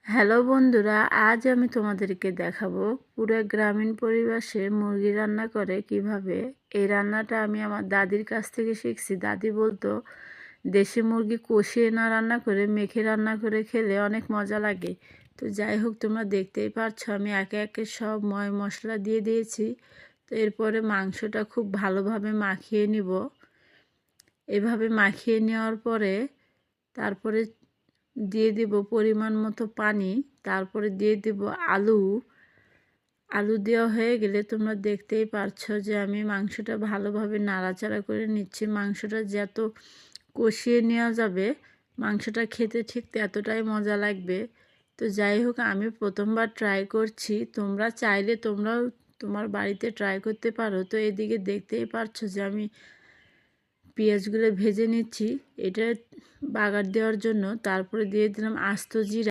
Hello বন্ধুরা, আজ আমি তোমাদেরকে দেখাবো পুরো গ্রামীণ পরিবেশে মুরগি রান্না করে কিভাবে। এই রান্নাটা আমি আমার দাদির কাছ থেকে শিখছি। দাদি বলতো দেশি মুরগি কষিয়ে না রান্না করে মেখে রান্না করে খেলে অনেক মজা লাগে। তো যাই হোক, তোমরা দেখতেই পারছো আমি একে একে সব মশলা দিয়ে দিয়েছি। তো এরপরে মাংসটা খুব ভালোভাবে মাখিয়ে নিব। এভাবে মাখিয়ে নেওয়ার পরে তারপরে দিয়ে দিব পরিমাণ মতো পানি, তারপরে দিয়ে দিব আলু দেওয়া হয়ে গেলে তোমরা দেখতেই পারছো যে আমি মাংসটা ভালোভাবে নাড়াচাড়া করে নিচ্ছি। মাংসটা যত কষিয়ে নেওয়া যাবে মাংসটা খেতে ঠিক ততটাই মজা লাগবে। তো যাই হোক, আমি প্রথমবার ট্রাই করছি, তোমরা চাইলে তোমরাও তোমার বাড়িতে ট্রাই করতে পারো। তো এদিকে দেখতেই পারছো যে আমি পেঁয়াজগুলো ভেজে নিচ্ছি এটা বাগার দেওয়ার জন্য। তারপরে দিয়ে দিলাম আস্ত জিরা।